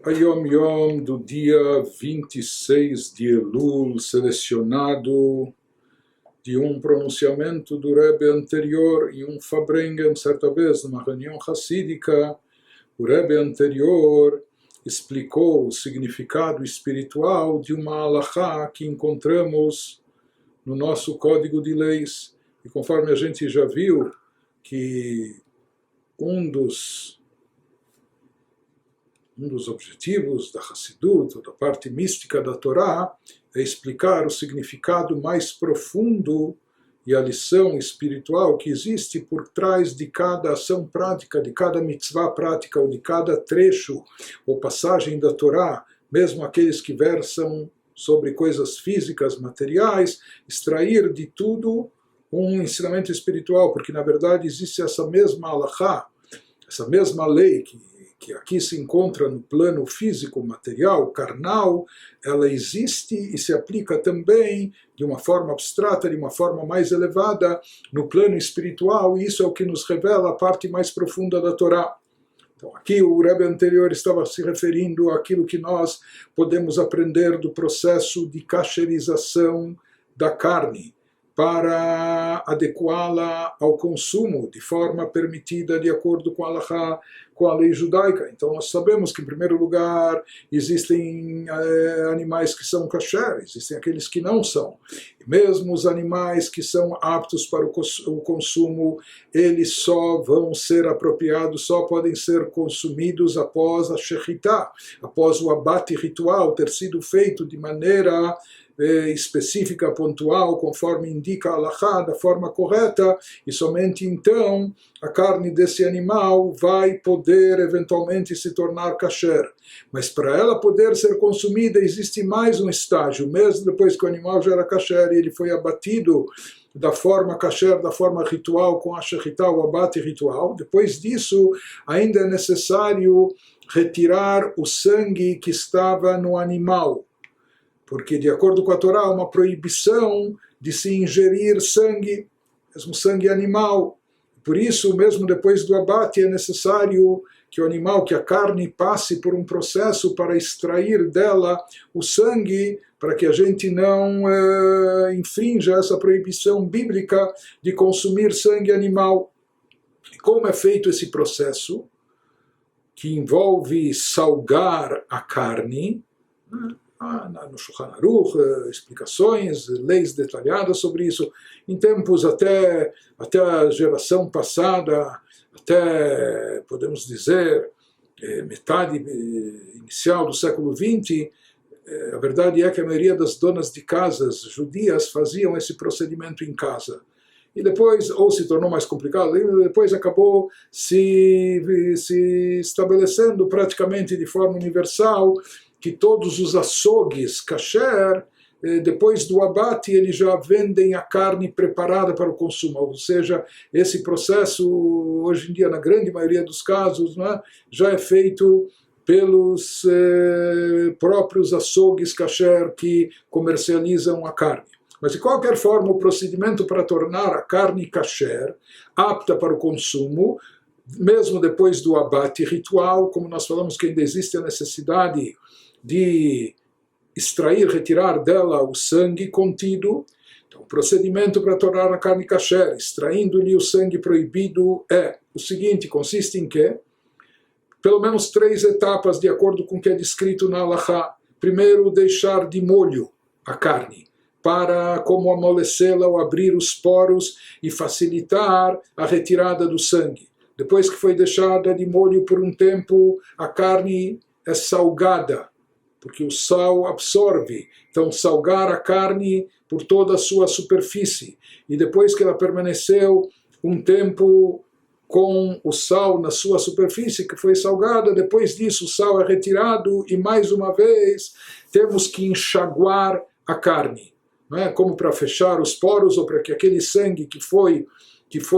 a Yom Yom do dia 26 de Elul, selecionado de um pronunciamento do Rebbe anterior em um Fabrengen, certa vez, numa reunião hassídica. O Rebbe anterior explicou o significado espiritual de uma halachá que encontramos no nosso Código de Leis. E conforme a gente já viu, que um dos objetivos da Hassidut, ou da parte mística da Torá, é explicar o significado mais profundo e a lição espiritual que existe por trás de cada ação prática, de cada mitzvah prática, ou de cada trecho ou passagem da Torá, mesmo aqueles que versam sobre coisas físicas, materiais, extrair de tudo um ensinamento espiritual, porque na verdade existe essa mesma halachá, essa mesma lei que aqui se encontra no plano físico, material, carnal, ela existe e se aplica também de uma forma abstrata, de uma forma mais elevada, no plano espiritual, e isso é o que nos revela a parte mais profunda da Torá. Então, aqui o Rebbe anterior estava se referindo àquilo que nós podemos aprender do processo de cacherização da carne, para adequá-la ao consumo de forma permitida de acordo com a halachá, com a lei judaica. Então nós sabemos que, em primeiro lugar, existem animais que são kasher, existem aqueles que não são. E mesmo os animais que são aptos para o consumo, eles só vão ser apropriados, só podem ser consumidos após a shechitá, após o abate ritual ter sido feito de maneira específica, pontual, conforme indica a halachá, da forma correta, e somente então a carne desse animal vai poder eventualmente se tornar kasher. Mas para ela poder ser consumida existe mais um estágio, mesmo depois que o animal já era kasher e ele foi abatido da forma kasher, da forma ritual, com a shechitá, o abate ritual. Depois disso ainda é necessário retirar o sangue que estava no animal, porque de acordo com a Torá há uma proibição de se ingerir sangue, mesmo sangue animal. Por isso, mesmo depois do abate, é necessário que o animal, que a carne passe por um processo para extrair dela o sangue, para que a gente não infrinja essa proibição bíblica de consumir sangue animal. E como é feito esse processo, que envolve salgar a carne, no Shulchan Aruch, explicações, leis detalhadas sobre isso, em tempos até a geração passada, até, podemos dizer, metade inicial do século XX, a verdade é que a maioria das donas de casas judias faziam esse procedimento em casa. E depois, ou se tornou mais complicado, depois acabou se estabelecendo praticamente de forma universal que todos os açougues kasher, depois do abate, eles já vendem a carne preparada para o consumo. Ou seja, esse processo, hoje em dia, na grande maioria dos casos, né, já é feito pelos próprios açougues kasher que comercializam a carne. Mas, de qualquer forma, o procedimento para tornar a carne kasher apta para o consumo, mesmo depois do abate ritual, como nós falamos que ainda existe a necessidade de extrair, retirar dela o sangue contido. Então, o procedimento para tornar a carne kasher, extraindo-lhe o sangue proibido, é o seguinte: consiste em que? Pelo menos 3 etapas, de acordo com o que é descrito na halachá. Primeiro, deixar de molho a carne, para como amolecê-la ou abrir os poros e facilitar a retirada do sangue. Depois que foi deixada de molho por um tempo, a carne é salgada, porque o sal absorve. Então, salgar a carne por toda a sua superfície. E depois que ela permaneceu um tempo com o sal na sua superfície, que foi salgada, depois disso o sal é retirado e, mais uma vez, temos que enxaguar a carne. Não é? Como para fechar os poros, ou para que aquele sangue que foi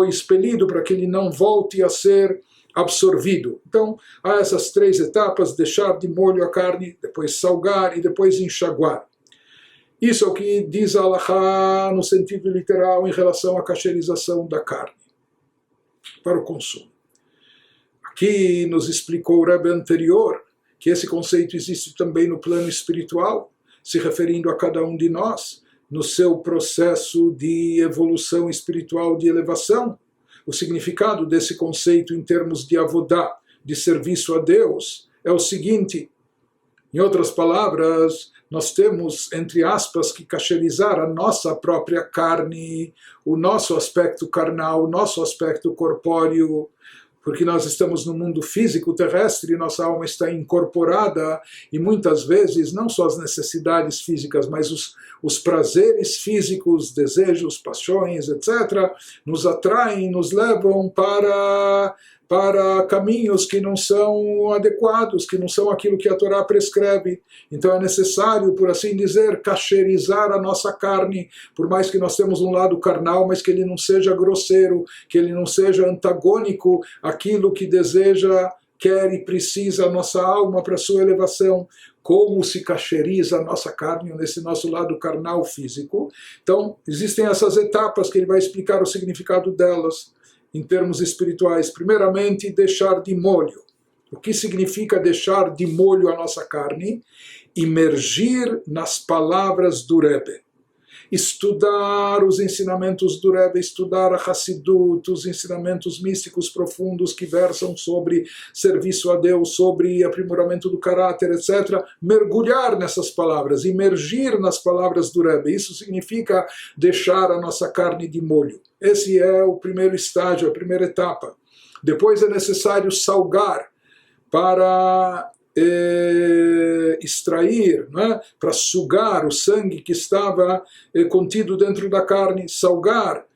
expelido, para que ele não volte a ser absorvido. Então, há essas 3 etapas: deixar de molho a carne, depois salgar e depois enxaguar. Isso é o que diz a halachá no sentido literal em relação à cacherização da carne para o consumo. Aqui nos explicou o Rebbe anterior que esse conceito existe também no plano espiritual, se referindo a cada um de nós, no seu processo de evolução espiritual, de elevação. O significado desse conceito em termos de avodá, de serviço a Deus, é o seguinte: em outras palavras, nós temos, entre aspas, que kasherizar a nossa própria carne, o nosso aspecto carnal, o nosso aspecto corpóreo, porque nós estamos no mundo físico terrestre, nossa alma está incorporada e muitas vezes não só as necessidades físicas, mas os prazeres físicos, desejos, paixões, etc., nos atraem, nos levam para caminhos que não são adequados, que não são aquilo que a Torá prescreve. Então é necessário, por assim dizer, kasherizar a nossa carne, por mais que nós temos um lado carnal, mas que ele não seja grosseiro, que ele não seja antagônico àquilo que deseja, quer e precisa a nossa alma para a sua elevação. Como se cacheriza a nossa carne nesse nosso lado carnal físico. Então, existem essas etapas que ele vai explicar o significado delas em termos espirituais. Primeiramente, deixar de molho. O que significa deixar de molho a nossa carne? Imergir nas palavras do Rebbe. Estudar os ensinamentos do Rebbe, estudar a Hassidut, os ensinamentos místicos profundos que versam sobre serviço a Deus, sobre aprimoramento do caráter, etc. Mergulhar nessas palavras, imergir nas palavras do Rebbe. Isso significa deixar a nossa carne de molho. Esse é o primeiro estágio, a primeira etapa. Depois é necessário salgar para extrair, né, para sugar o sangue que estava contido dentro da carne, salgar,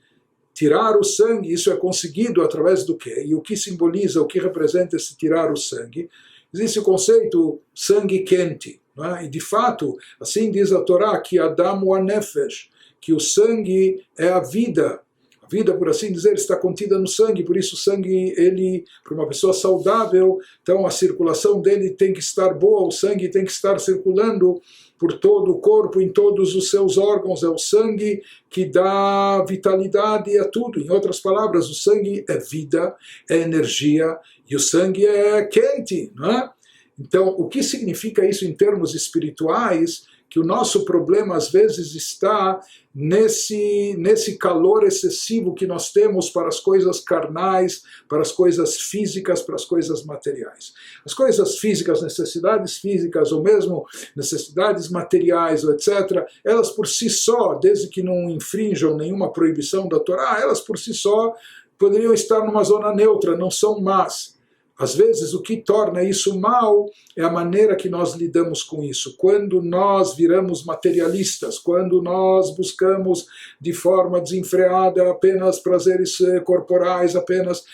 tirar o sangue. Isso é conseguido através do quê? E o que simboliza, o que representa esse tirar o sangue? Existe o conceito sangue quente, né? E de fato, assim diz a Torá, que Adam wa Nefesh, que o sangue é a vida. A vida, por assim dizer, está contida no sangue, por isso o sangue, ele, para uma pessoa saudável, então a circulação dele tem que estar boa, o sangue tem que estar circulando por todo o corpo, em todos os seus órgãos. É o sangue que dá vitalidade a tudo. Em outras palavras, o sangue é vida, é energia, e o sangue é quente, não é? Então, o que significa isso em termos espirituais? Que o nosso problema às vezes está nesse calor excessivo que nós temos para as coisas carnais, para as coisas físicas, para as coisas materiais. As coisas físicas, necessidades físicas, ou mesmo necessidades materiais, etc., elas por si só, desde que não infringam nenhuma proibição da Torá, elas por si só poderiam estar numa zona neutra, não são más. Às vezes, o que torna isso mal é a maneira que nós lidamos com isso. Quando nós viramos materialistas, quando nós buscamos de forma desenfreada apenas prazeres corporais, apenas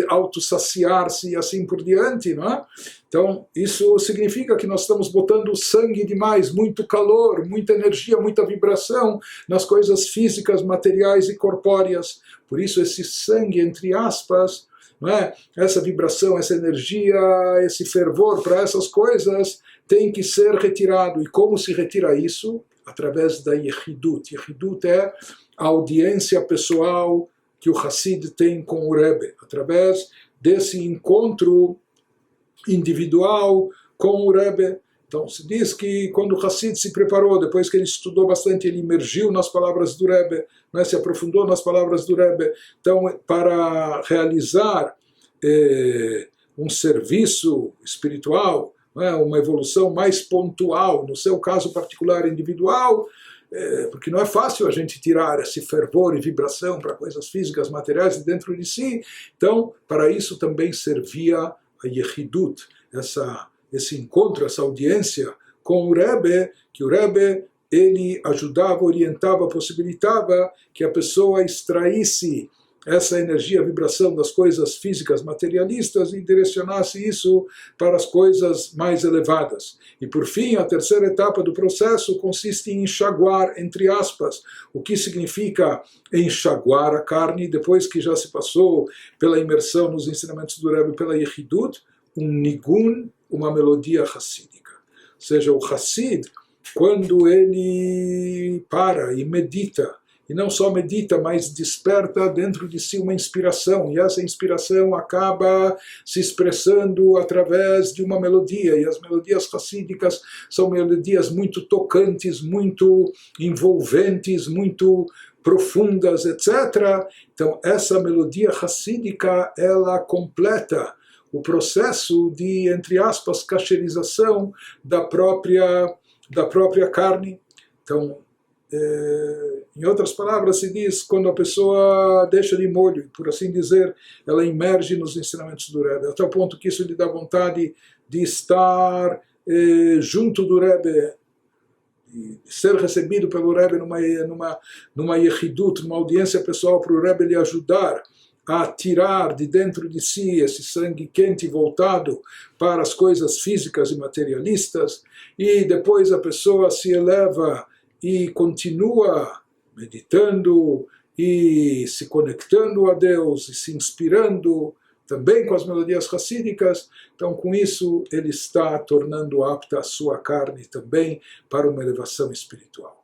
auto-saciar-se e assim por diante, não é? Então, isso significa que nós estamos botando sangue demais, muito calor, muita energia, muita vibração nas coisas físicas, materiais e corpóreas. Por isso, esse sangue, entre aspas, não é? Essa vibração, essa energia, esse fervor para essas coisas tem que ser retirado. E como se retira isso? Através da Yechidut. Yechidut é a audiência pessoal que o Hassid tem com o Rebbe, através desse encontro individual com o Rebbe. Então, se diz que quando o Hassid se preparou, depois que ele estudou bastante, ele imergiu nas palavras do Rebbe, né, se aprofundou nas palavras do Rebbe. Então, para realizar um serviço espiritual, né, uma evolução mais pontual, no seu caso particular individual, porque não é fácil a gente tirar esse fervor e vibração para coisas físicas, materiais de dentro de si. Então, para isso também servia a Yechidut, esse encontro, essa audiência com o Rebbe, que o Rebbe ele ajudava, orientava, possibilitava que a pessoa extraísse essa energia, a vibração das coisas físicas materialistas e direcionasse isso para as coisas mais elevadas. E por fim, a terceira etapa do processo consiste em enxaguar, entre aspas. O que significa enxaguar a carne depois que já se passou pela imersão nos ensinamentos do Rebbe, pela Yechidut, um nigun, uma melodia hassídica. Ou seja, o Hassid, quando ele para e medita e não só medita, mas desperta dentro de si uma inspiração, e essa inspiração acaba se expressando através de uma melodia, e as melodias hassídicas são melodias muito tocantes, muito envolventes, muito profundas, etc. Então essa melodia hassídica, ela completa o processo de, entre aspas, cacherização da própria carne. Então, em outras palavras, se diz quando a pessoa deixa de molho, por assim dizer, ela emerge nos ensinamentos do Rebbe, até o ponto que isso lhe dá vontade de estar junto do Rebbe, de ser recebido pelo Rebbe numa yechidut, numa audiência pessoal, para o Rebbe lhe ajudar a tirar de dentro de si esse sangue quente voltado para as coisas físicas e materialistas, e depois a pessoa se eleva e continua meditando e se conectando a Deus e se inspirando também com as melodias hassídicas. Então, com isso, ele está tornando apta a sua carne também para uma elevação espiritual.